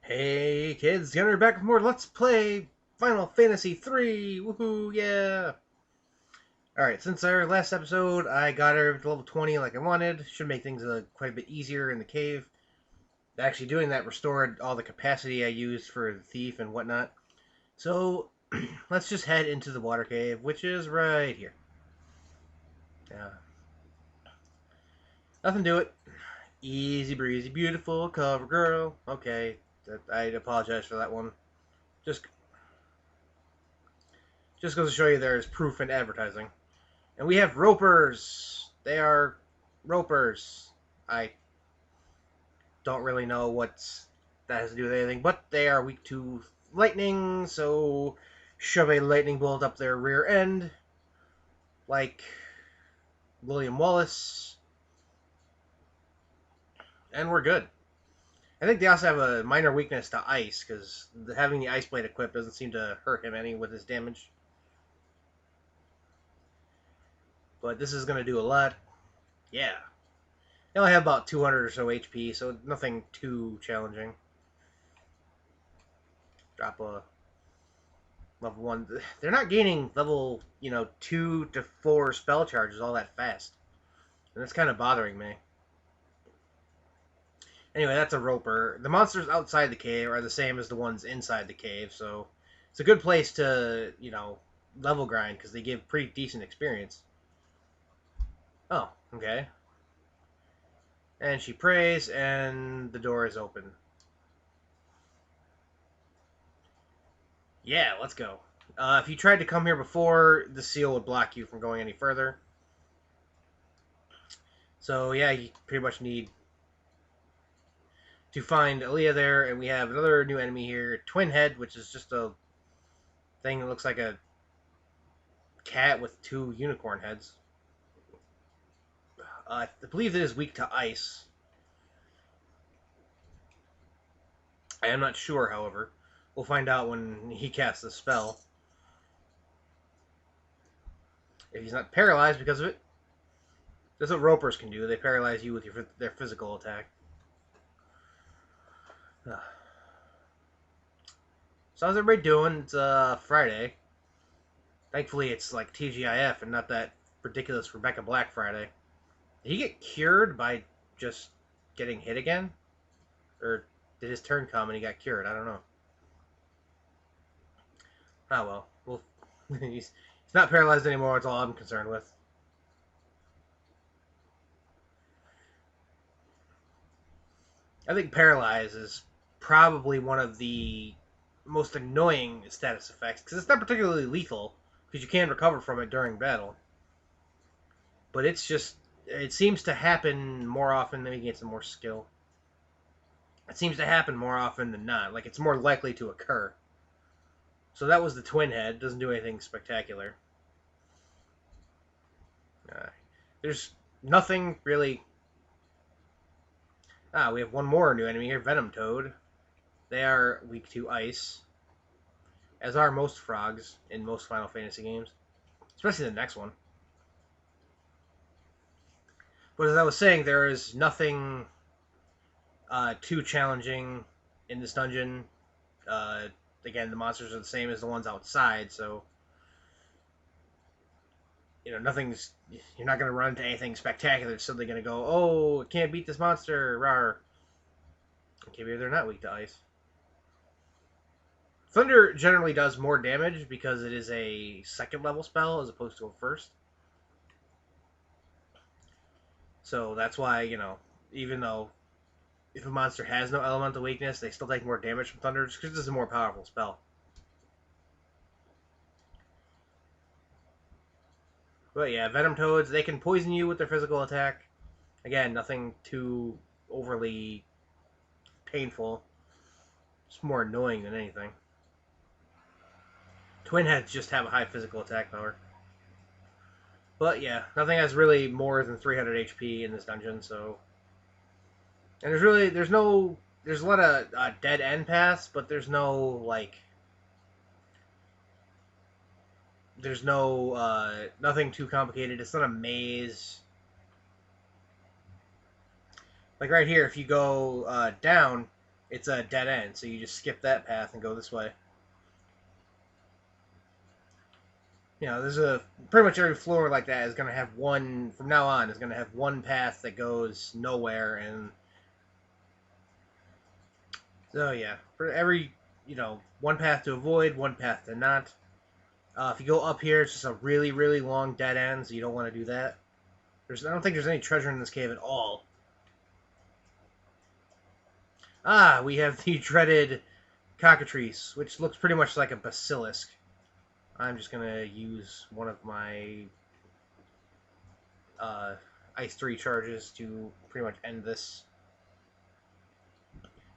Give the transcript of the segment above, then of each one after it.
Hey kids, Gjenrei back with more Let's Play Final Fantasy 3. Woohoo, yeah! Alright, since our last episode, I got her to level 20 like I wanted. Should make things quite a bit easier in the cave. Actually, doing that restored all the capacity I used for the thief and whatnot. So, let's just head into the water cave, which is right here. Nothing to it. Easy breezy, beautiful cover girl. Okay, I apologize for that one. Just Just goes to show you there's proof in advertising. And we have ropers. They are ropers. I don't really know what that has to do with anything, but they are weak to lightning, so shove a lightning bolt up their rear end, like William Wallace, and we're good. I think they also have a minor weakness to ice, because having the ice blade equipped doesn't seem to hurt him any with his damage. But this is going to do a lot. Yeah. They only have about 200 or so HP, so nothing too challenging. Drop a level 1. They're not gaining level, 2 to 4 spell charges all that fast. And that's kind of bothering me. Anyway, that's a roper. The monsters outside the cave are the same as the ones inside the cave, so it's a good place to, level grind, because they give pretty decent experience. Oh, okay. And she prays, and the door is open. Yeah, let's go. If you tried to come here before, the seal would block you from going any further. So yeah, you pretty much need to find Elia there, and we have another new enemy here, Twin Head, which is just a thing that looks like a cat with two unicorn heads. I believe it is weak to ice. I am not sure, however. We'll find out when he casts the spell. If he's not paralyzed because of it. That's what ropers can do. They paralyze you with their physical attack. So how's everybody doing? It's Friday. Thankfully it's like TGIF and not that ridiculous Rebecca Black Friday. Did he get cured by just getting hit again? Or did his turn come and he got cured? I don't know. Oh well. He's not paralyzed anymore, that's all I'm concerned with. I think paralyze is probably one of the most annoying status effects, because it's not particularly lethal, because you can recover from it during battle. But it's just, it seems to happen more often than you get some more skill. It seems to happen more often than not. Like, it's more likely to occur. So that was the Twin Head. Doesn't do anything spectacular. There's nothing really. We have one more new enemy here, Venom Toad. They are weak to ice, as are most frogs in most Final Fantasy games, especially the next one. But as I was saying, there is nothing too challenging in this dungeon. Again, the monsters are the same as the ones outside, so nothing's. You're not going to run into anything spectacular. So they're going to go, "Oh, can't beat this monster!" Rawr. Okay, maybe they're not weak to ice. Thunder generally does more damage because it is a second level spell as opposed to a first. So that's why, even though if a monster has no elemental weakness, they still take more damage from Thunder just because it's a more powerful spell. But yeah, Venom Toads, they can poison you with their physical attack. Again, nothing too overly painful. It's more annoying than anything. Twin Heads just have a high physical attack power. But yeah, nothing has really more than 300 HP in this dungeon, so. And there's a lot of dead end paths, but there's no, nothing too complicated. It's not a maze. Like right here, if you go down, it's a dead end, so you just skip that path and go this way. You know, there's a pretty much every floor like that is going to have one from now on is going to have one path that goes nowhere, and so yeah, for every one path to avoid, one path to not. If you go up here, it's just a really really long dead end, so you don't want to do that. I don't think there's any treasure in this cave at all. Ah, we have the dreaded cockatrice, which looks pretty much like a basilisk. I'm just gonna use one of my Ice 3 charges to pretty much end this.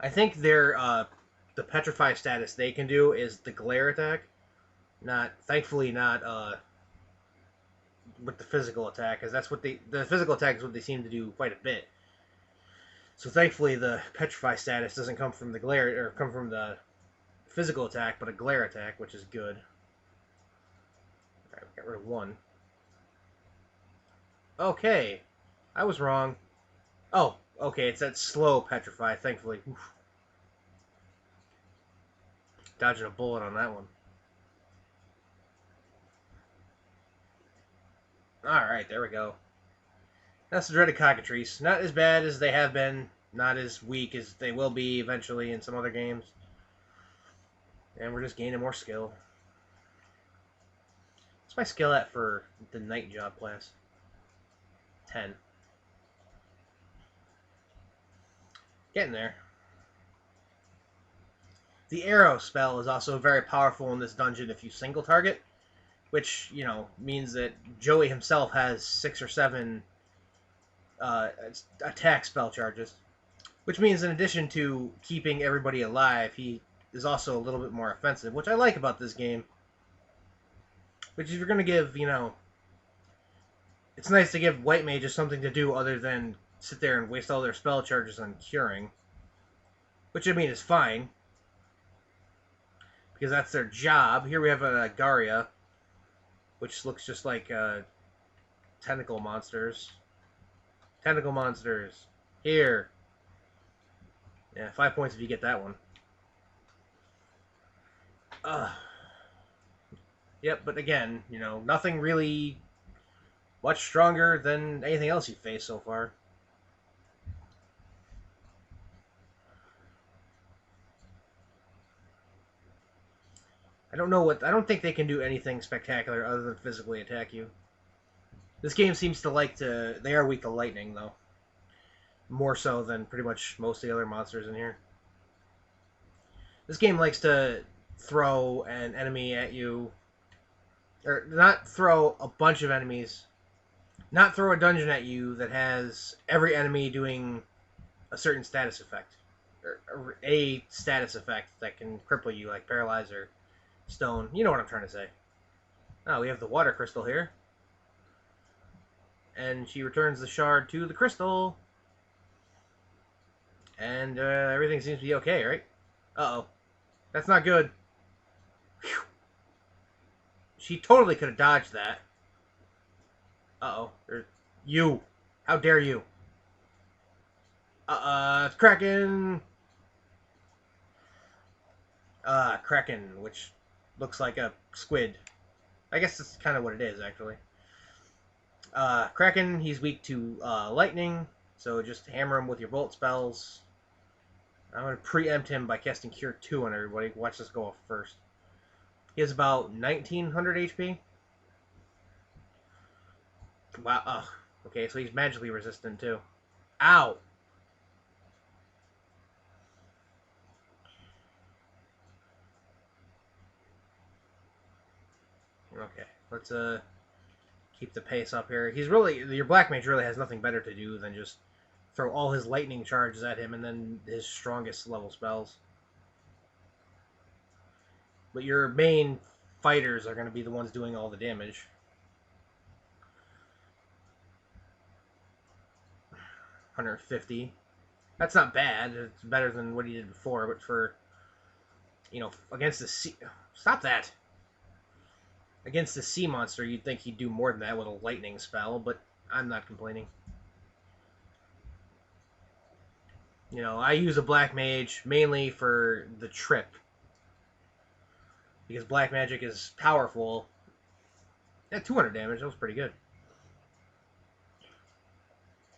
I think the petrify status they can do is the glare attack. Thankfully not with the physical attack, because that's what the physical attack is what they seem to do quite a bit. So thankfully the petrify status doesn't come from the glare or come from the physical attack, but a glare attack, which is good. Alright, we got rid of one. Okay, I was wrong. Oh, okay, it's that slow petrify, thankfully. Oof. Dodging a bullet on that one. Alright, there we go. That's the dreaded cockatrice. Not as bad as they have been, not as weak as they will be eventually in some other games. And we're just gaining more skill. What's my skill at for the night job class? 10. Getting there. The arrow spell is also very powerful in this dungeon if you single target, which, means that Joey himself has 6 or 7 attack spell charges. Which means in addition to keeping everybody alive, he is also a little bit more offensive, which I like about this game. Which if you're going to give, it's nice to give white mages something to do other than sit there and waste all their spell charges on curing. Which, I mean, is fine. Because that's their job. Here we have a Garia, which looks just like tentacle monsters. Tentacle monsters. Here. Yeah, 5 points if you get that one. Yep, but again, nothing really much stronger than anything else you've faced so far. I don't think they can do anything spectacular other than physically attack you. This game seems to they are weak to lightning, though. More so than pretty much most of the other monsters in here. This game likes to throw an enemy at you, or not throw a bunch of enemies, not throw a dungeon at you that has every enemy doing a certain status effect, or a status effect that can cripple you, like paralyze or stone. You know what I'm trying to say. Oh, we have the water crystal here. And she returns the shard to the crystal. And everything seems to be okay, right? Uh-oh. That's not good. Whew. She totally could have dodged that. Uh-oh. You. How dare you? It's Kraken. Kraken, which looks like a squid. I guess that's kind of what it is, actually. Kraken, he's weak to lightning, so just hammer him with your bolt spells. I'm going to preempt him by casting Cure 2 on everybody. Watch this go off first. He has about 1900 HP. Wow. Ugh. Okay, so he's magically resistant, too. Ow! Okay, let's keep the pace up here. Your black mage really has nothing better to do than just throw all his lightning charges at him and then his strongest level spells. But your main fighters are going to be the ones doing all the damage. $150. That's not bad. It's better than what he did before, but for, against the sea... Stop that! Against the sea monster, you'd think he'd do more than that with a lightning spell, but I'm not complaining. You know, I use a black mage mainly for the trip. Because black magic is powerful. Yeah, 200 damage. That was pretty good.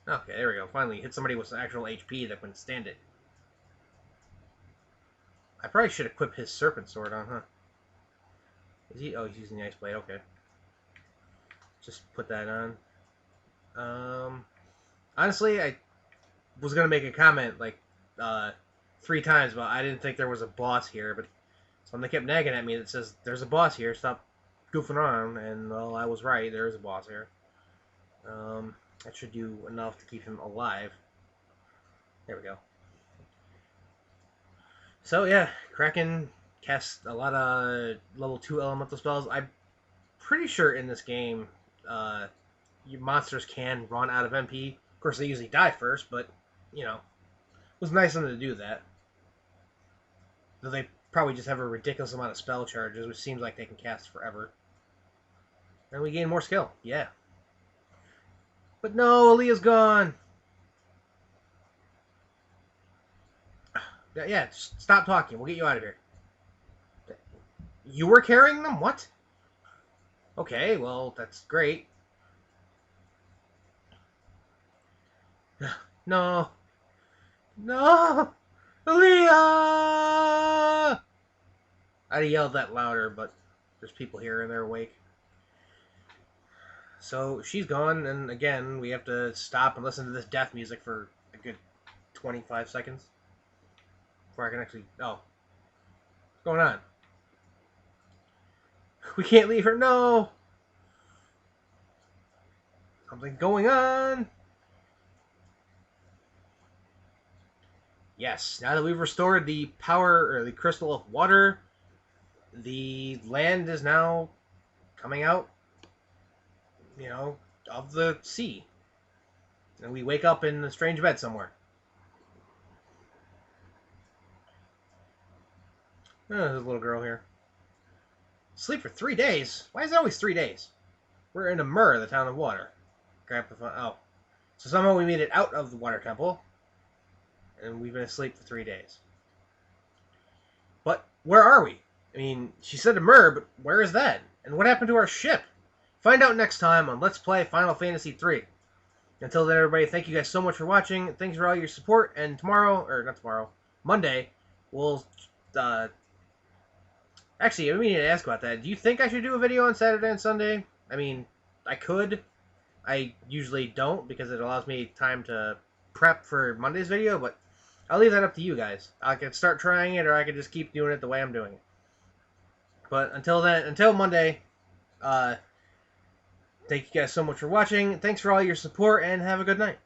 Okay, there we go. Finally hit somebody with some actual HP that couldn't stand it. I probably should equip his serpent sword on, huh? Is he? Oh, he's using the ice blade. Okay. Just put that on. Honestly, I was gonna make a comment like 3 times about I didn't think there was a boss here, but something kept nagging at me that says there's a boss here. Stop goofing around, and well, I was right. There is a boss here. That should do enough to keep him alive. There we go. So yeah, Kraken casts a lot of level 2 elemental spells. I'm pretty sure in this game, monsters can run out of MP. Of course, they usually die first, but you know, it was nice of them to do that. Though they probably just have a ridiculous amount of spell charges, which seems like they can cast forever. And we gain more skill. Yeah. But no, Elia's gone. Yeah, stop talking. We'll get you out of here. You were carrying them? What? Okay, well, that's great. No. No! Elia! I'd have yelled that louder, but there's people here and they're awake. So she's gone, and again, we have to stop and listen to this death music for a good 25 seconds before I can actually... Oh. What's going on? We can't leave her. No! Something's going on. Yes, now that we've restored the power, or the crystal of water, the land is now coming out, you know, of the sea. And we wake up in a strange bed somewhere. Oh, there's a little girl here. Sleep for 3 days? Why is it always 3 days? We're in Amur, the town of water. Grab the phone. Oh. So somehow we made it out of the water temple. And we've been asleep for 3 days. But where are we? I mean, she said Amur, but where is that? And what happened to our ship? Find out next time on Let's Play Final Fantasy III. Until then, everybody, thank you guys so much for watching. Thanks for all your support. And tomorrow, or not tomorrow, Monday, we'll... Actually, I need to ask about that. Do you think I should do a video on Saturday and Sunday? I mean, I could. I usually don't because it allows me time to prep for Monday's video, but I'll leave that up to you guys. I can start trying it, or I can just keep doing it the way I'm doing it. But until then, until Monday, thank you guys so much for watching. Thanks for all your support, and have a good night.